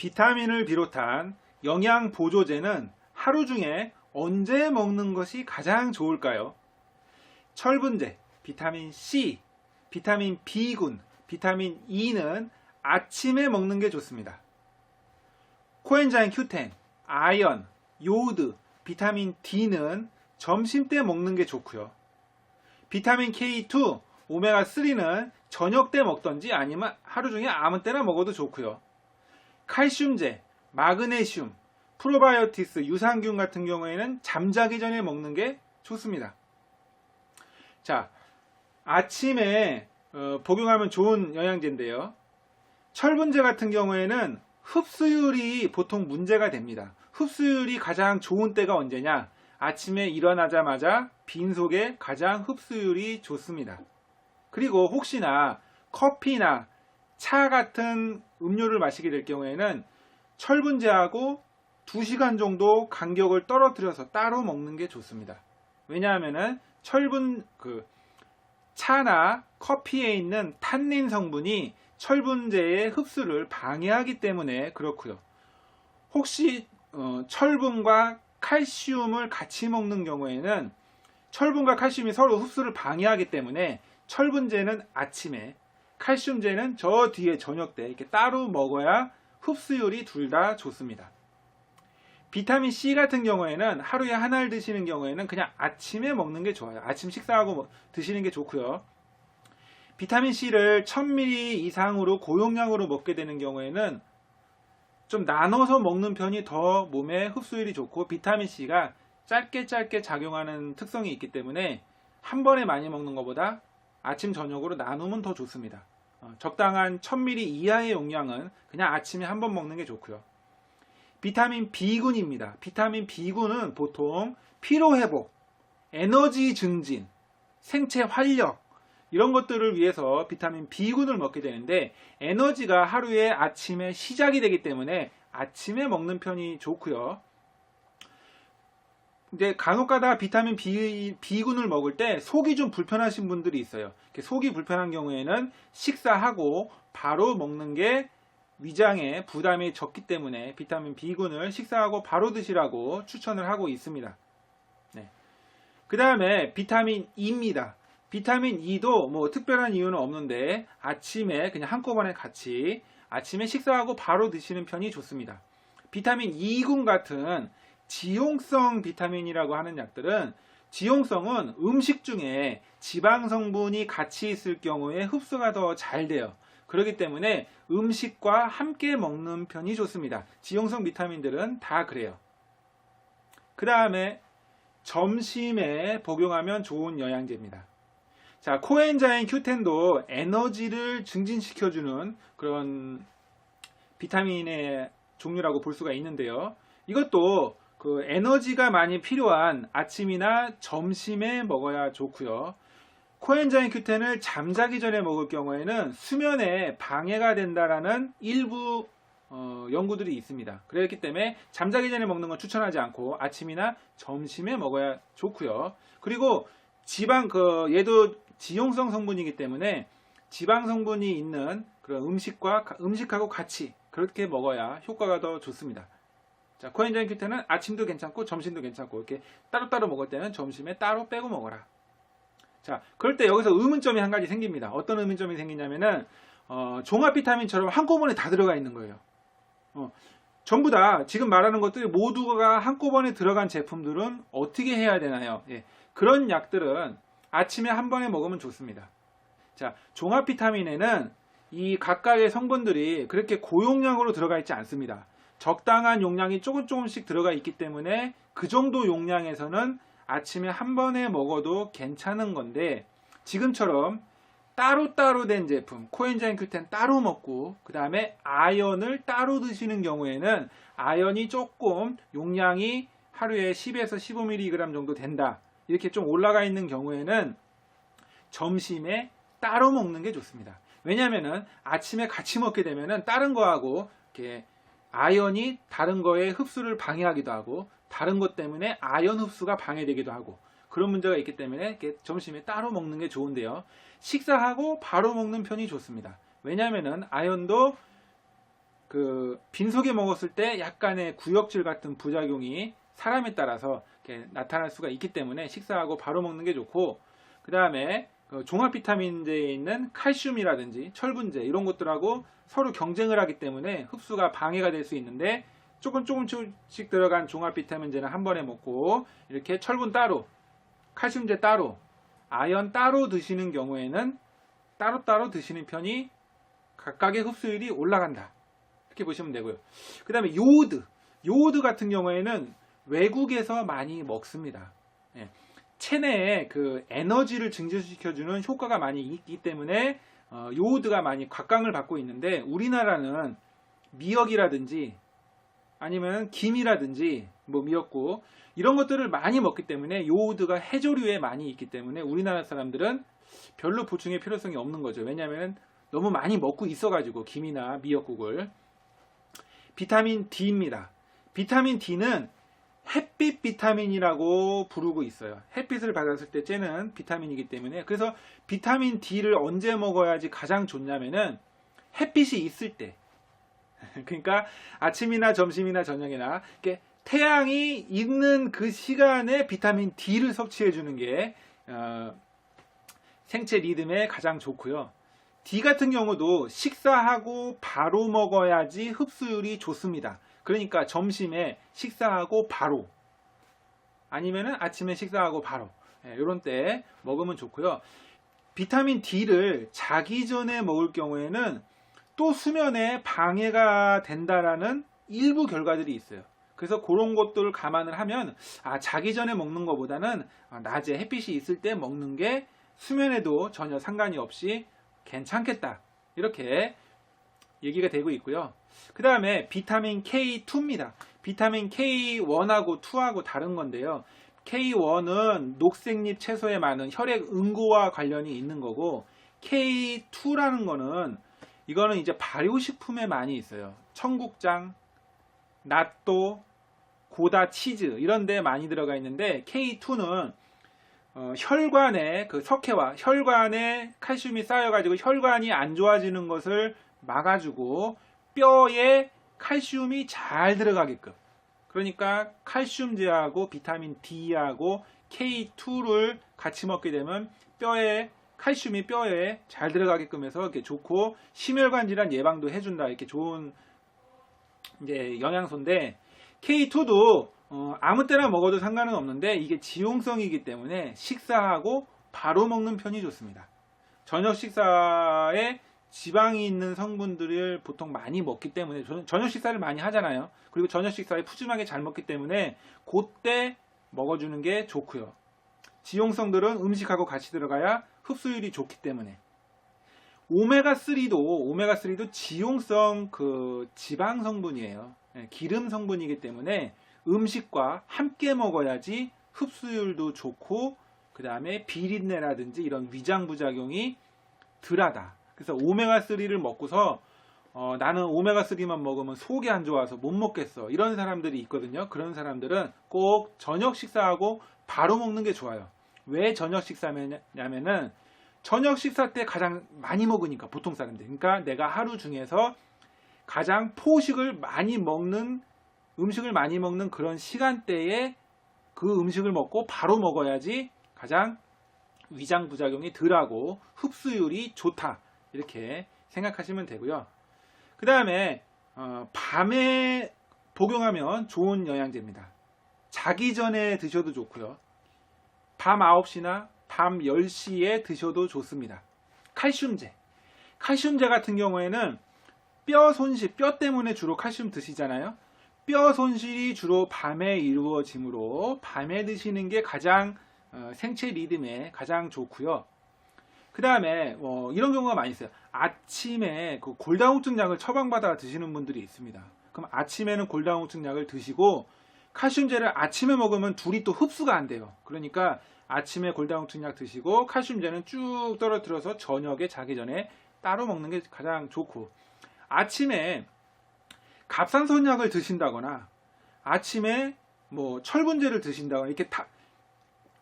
비타민을 비롯한 영양 보조제는 하루 중에 언제 먹는 것이 가장 좋을까요? 철분제, 비타민 C, 비타민 B군, 비타민 E는 아침에 먹는 게 좋습니다. 코엔자임 Q10, 아연, 요오드, 비타민 D는 점심때 먹는 게 좋고요. 비타민 K2, 오메가3는 저녁 때 먹던지 아니면 하루 중에 아무 때나 먹어도 좋고요. 칼슘제, 마그네슘, 프로바이오틱스, 유산균 같은 경우에는 잠자기 전에 먹는 게 좋습니다. 자, 아침에 복용하면 좋은 영양제인데요. 철분제 같은 경우에는 흡수율이 보통 문제가 됩니다. 흡수율이 가장 좋은 때가 언제냐? 아침에 일어나자마자 빈속에 가장 흡수율이 좋습니다. 그리고 혹시나 커피나 차 같은 음료를 마시게 될 경우에는 철분제하고 2시간 정도 간격을 떨어뜨려서 따로 먹는 게 좋습니다. 왜냐하면 차나 커피에 있는 탄닌 성분이 철분제의 흡수를 방해하기 때문에 그렇고요. 혹시 철분과 칼슘을 같이 먹는 경우에는 철분과 칼슘이 서로 흡수를 방해하기 때문에 철분제는 아침에, 칼슘제는 저 뒤에 저녁 때 이렇게 따로 먹어야 흡수율이 둘 다 좋습니다. 비타민 C 같은 경우에는 하루에 하나를 드시는 경우에는 그냥 아침에 먹는 게 좋아요. 아침 식사하고 드시는 게 좋고요. 비타민 C를 1000ml 이상으로 고용량으로 먹게 되는 경우에는 좀 나눠서 먹는 편이 더 몸에 흡수율이 좋고, 비타민 C가 짧게 작용하는 특성이 있기 때문에 한 번에 많이 먹는 것보다 아침 저녁으로 나누면 더 좋습니다. 적당한 1000ml 이하의 용량은 그냥 아침에 한 번 먹는 게 좋고요. 비타민 B군입니다. 비타민 B군은 보통 피로회복, 에너지 증진, 생체 활력 이런 것들을 위해서 비타민 B군을 먹게 되는데, 에너지가 하루에 아침에 시작이 되기 때문에 아침에 먹는 편이 좋고요. 이제 간혹가다 비타민 B군을 먹을 때 속이 좀 불편하신 분들이 있어요. 속이 불편한 경우에는 식사하고 바로 먹는 게 위장에 부담이 적기 때문에 비타민 B군을 식사하고 바로 드시라고 추천을 하고 있습니다. 네. 그 다음에 비타민 E입니다. 비타민 E도 뭐 특별한 이유는 없는데 아침에 그냥 한꺼번에 같이 아침에 식사하고 바로 드시는 편이 좋습니다. 비타민 E군 같은 지용성 비타민이라고 하는 약들은, 지용성은 음식 중에 지방 성분이 같이 있을 경우에 흡수가 더 잘 돼요. 그렇기 때문에 음식과 함께 먹는 편이 좋습니다. 지용성 비타민들은 다 그래요. 그 다음에 점심에 복용하면 좋은 영양제입니다. 자, 코엔자임 Q10도 에너지를 증진시켜주는 그런 비타민의 종류라고 볼 수가 있는데요. 이것도 에너지가 많이 필요한 아침이나 점심에 먹어야 좋고요. 코엔자임 Q10을 잠자기 전에 먹을 경우에는 수면에 방해가 된다라는 일부 연구들이 있습니다. 그렇기 때문에 잠자기 전에 먹는 건 추천하지 않고 아침이나 점심에 먹어야 좋고요. 그리고 얘도 지용성 성분이기 때문에 지방 성분이 있는 그런 음식하고 같이 그렇게 먹어야 효과가 더 좋습니다. 자, 코엔자임 Q10은 아침도 괜찮고 점심도 괜찮고, 이렇게 따로따로 먹을 때는 점심에 따로 빼고 먹어라. 자, 그럴 때 여기서 의문점이 한 가지 생깁니다. 어떤 의문점이 생기냐면은 종합 비타민처럼 한꺼번에 다 들어가 있는 거예요. 전부 다 지금 말하는 것들이 모두가 한꺼번에 들어간 제품들은 어떻게 해야 되나요? 예, 그런 약들은 아침에 한 번에 먹으면 좋습니다. 자, 종합 비타민에는 이 각각의 성분들이 그렇게 고용량으로 들어가 있지 않습니다. 적당한 용량이 조금씩 들어가 있기 때문에 그 정도 용량에서는 아침에 한 번에 먹어도 괜찮은 건데, 지금처럼 따로따로 된 제품, 코엔자임 Q10 따로 먹고 그 다음에 아연을 따로 드시는 경우에는 아연이 조금 용량이 하루에 10에서 15mg 정도 된다, 이렇게 좀 올라가 있는 경우에는 점심에 따로 먹는 게 좋습니다. 왜냐하면 아침에 같이 먹게 되면 다른 거하고 이렇게 아연이 다른 거의 흡수를 방해하기도 하고, 다른 것 때문에 아연 흡수가 방해되기도 하고, 그런 문제가 있기 때문에 이렇게 점심에 따로 먹는 게 좋은데요. 식사하고 바로 먹는 편이 좋습니다. 왜냐하면 아연도 그 빈속에 먹었을 때 약간의 구역질 같은 부작용이 사람에 따라서 이렇게 나타날 수가 있기 때문에 식사하고 바로 먹는 게 좋고, 그 다음에 종합 비타민제에 있는 칼슘이라든지 철분제 이런 것들하고 서로 경쟁을 하기 때문에 흡수가 방해가 될 수 있는데, 조금씩 들어간 종합 비타민제는 한 번에 먹고 이렇게 철분 따로, 칼슘제 따로, 아연 따로 드시는 경우에는 따로따로 드시는 편이 각각의 흡수율이 올라간다, 이렇게 보시면 되고요. 그 다음에 요오드 같은 경우에는 외국에서 많이 먹습니다. 예. 체내에 그 에너지를 증진시켜주는 효과가 많이 있기 때문에 요오드가 많이 곽광을 받고 있는데, 우리나라는 미역이라든지 아니면 김이라든지 뭐 미역국 이런 것들을 많이 먹기 때문에 요오드가 해조류에 많이 있기 때문에 우리나라 사람들은 별로 보충의 필요성이 없는 거죠. 왜냐하면 너무 많이 먹고 있어가지고, 김이나 미역국을. 비타민 D입니다. 비타민 D는 햇빛 비타민이라고 부르고 있어요. 햇빛을 받았을 때 쬐는 비타민이기 때문에. 그래서 비타민 D를 언제 먹어야지 가장 좋냐면은 햇빛이 있을 때, 그러니까 아침이나 점심이나 저녁이나 이렇게 태양이 있는 그 시간에 비타민 D를 섭취해 주는 게 생체 리듬에 가장 좋고요. D 같은 경우도 식사하고 바로 먹어야지 흡수율이 좋습니다. 그러니까 점심에 식사하고 바로, 아니면은 아침에 식사하고 바로, 이런 때 먹으면 좋고요. 비타민 D를 자기 전에 먹을 경우에는 또 수면에 방해가 된다라는 일부 결과들이 있어요. 그래서 그런 것들을 감안을 하면 자기 전에 먹는 것보다는 낮에 햇빛이 있을 때 먹는 게 수면에도 전혀 상관이 없이 괜찮겠다, 이렇게 얘기가 되고 있고요. 그 다음에 비타민 K2입니다. 비타민 K1하고 2하고 다른 건데요. K1은 녹색잎 채소에 많은 혈액 응고와 관련이 있는 거고, K2라는 거는 이거는 이제 발효식품에 많이 있어요. 청국장, 낫또, 고다 치즈 이런 데 많이 들어가 있는데, K2는 혈관에 그 석회와 혈관에 칼슘이 쌓여가지고 혈관이 안 좋아지는 것을 막아주고 뼈에 칼슘이 잘 들어가게끔, 그러니까 칼슘제하고 비타민 D하고 K2를 같이 먹게 되면 칼슘이 뼈에 잘 들어가게끔 해서 이렇게 좋고, 심혈관 질환 예방도 해준다, 이렇게 좋은 이제 영양소인데, K2도 아무 때나 먹어도 상관은 없는데 이게 지용성이기 때문에 식사하고 바로 먹는 편이 좋습니다. 저녁 식사에 지방이 있는 성분들을 보통 많이 먹기 때문에, 저녁 식사를 많이 하잖아요. 그리고 저녁 식사에 푸짐하게 잘 먹기 때문에 그때 먹어주는 게 좋고요. 지용성들은 음식하고 같이 들어가야 흡수율이 좋기 때문에. 오메가3도 지용성 그 지방 성분이에요. 기름 성분이기 때문에 음식과 함께 먹어야지 흡수율도 좋고, 그 다음에 비린내라든지 이런 위장 부작용이 덜하다. 그래서 오메가3를 먹고서 나는 오메가3만 먹으면 속이 안 좋아서 못 먹겠어, 이런 사람들이 있거든요. 그런 사람들은 꼭 저녁 식사하고 바로 먹는 게 좋아요. 왜 저녁 식사냐면은 저녁 식사 때 가장 많이 먹으니까, 보통 사람들. 그러니까 내가 하루 중에서 가장 음식을 많이 먹는 그런 시간대에 그 음식을 먹고 바로 먹어야지 가장 위장 부작용이 덜하고 흡수율이 좋다, 이렇게 생각하시면 되고요. 그 다음에 밤에 복용하면 좋은 영양제입니다. 자기 전에 드셔도 좋고요. 밤 9시나 밤 10시에 드셔도 좋습니다. 칼슘제 같은 경우에는 뼈 손실, 뼈 때문에 주로 칼슘 드시잖아요. 뼈 손실이 주로 밤에 이루어지므로 밤에 드시는 게 가장 생체 리듬에 가장 좋고요. 그 다음에 이런 경우가 많이 있어요. 아침에 그 골다공증 약을 처방받아 드시는 분들이 있습니다. 그럼 아침에는 골다공증 약을 드시고 칼슘제를 아침에 먹으면 둘이 또 흡수가 안 돼요. 그러니까 아침에 골다공증 약 드시고 칼슘제는 쭉 떨어뜨려서 저녁에 자기 전에 따로 먹는 게 가장 좋고, 아침에 갑상선약을 드신다거나 아침에 뭐 철분제를 드신다거나 이렇게 다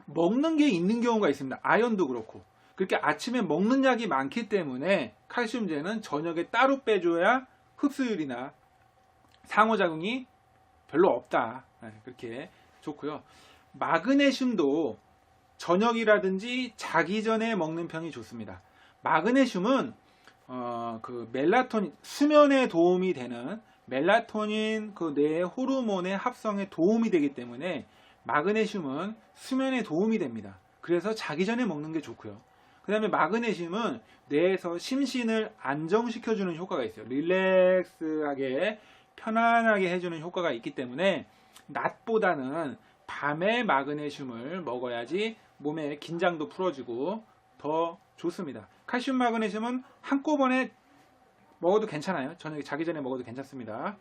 먹는 게 있는 경우가 있습니다. 아연도 그렇고. 그렇게 아침에 먹는 약이 많기 때문에 칼슘제는 저녁에 따로 빼줘야 흡수율이나 상호작용이 별로 없다. 그렇게 좋고요. 마그네슘도 저녁이라든지 자기 전에 먹는 편이 좋습니다. 마그네슘은 그 멜라토닌, 수면에 도움이 되는 멜라토닌 그 뇌의 호르몬의 합성에 도움이 되기 때문에 마그네슘은 수면에 도움이 됩니다. 그래서 자기 전에 먹는 게 좋고요. 그 다음에 마그네슘은 뇌에서 심신을 안정시켜주는 효과가 있어요. 릴렉스하게 편안하게 해주는 효과가 있기 때문에 낮보다는 밤에 마그네슘을 먹어야지 몸의 긴장도 풀어주고 더 좋습니다. 칼슘 마그네슘은 한꺼번에 먹어도 괜찮아요. 저녁에 자기 전에 먹어도 괜찮습니다.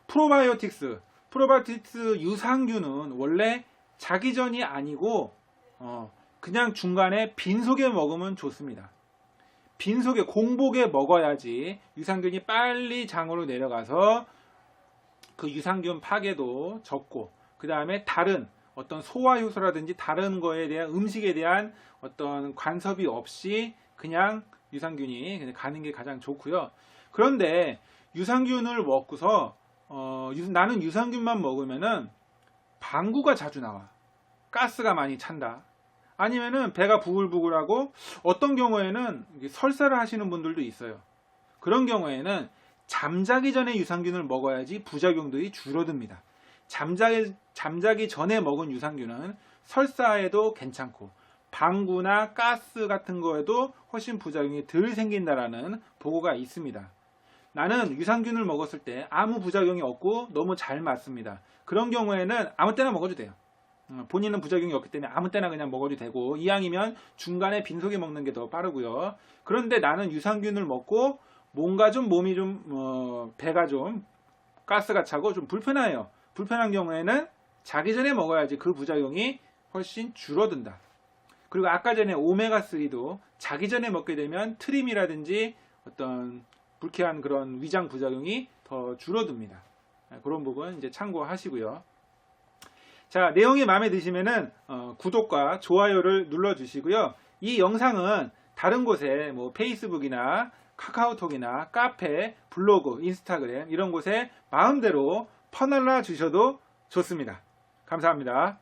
프로바이오틱스 유산균은 원래 자기 전이 아니고 그냥 중간에 빈속에 먹으면 좋습니다. 빈속에 공복에 먹어야지 유산균이 빨리 장으로 내려가서 그 유산균 파괴도 적고 그 다음에 다른 어떤 소화 효소라든지 다른 거에 대한 음식에 대한 어떤 간섭이 없이 그냥 유산균이 그냥 가는 게 가장 좋고요. 그런데 유산균을 먹고서 나는 유산균만 먹으면은 방구가 자주 나와. 가스가 많이 찬다. 아니면은 배가 부글부글하고 어떤 경우에는 설사를 하시는 분들도 있어요. 그런 경우에는 잠자기 전에 유산균을 먹어야지 부작용들이 줄어듭니다. 잠자기 전에 먹은 유산균은 설사에도 괜찮고 방구나 가스 같은 거에도 훨씬 부작용이 덜 생긴다라는 보고가 있습니다. 나는 유산균을 먹었을 때 아무 부작용이 없고 너무 잘 맞습니다. 그런 경우에는 아무 때나 먹어도 돼요. 본인은 부작용이 없기 때문에 아무 때나 그냥 먹어도 되고 이왕이면 중간에 빈속에 먹는 게 더 빠르고요. 그런데 나는 유산균을 먹고 뭔가 좀 몸이 좀 배가 좀 가스가 차고 좀 불편해요. 불편한 경우에는 자기 전에 먹어야지 그 부작용이 훨씬 줄어든다. 그리고 아까 전에 오메가3도 자기 전에 먹게 되면 트림이라든지 어떤 불쾌한 그런 위장 부작용이 더 줄어듭니다. 그런 부분 이제 참고하시고요. 자, 내용이 마음에 드시면은 구독과 좋아요를 눌러주시고요. 이 영상은 다른 곳에 뭐 페이스북이나 카카오톡이나 카페, 블로그, 인스타그램 이런 곳에 마음대로 퍼날라 주셔도 좋습니다. 감사합니다.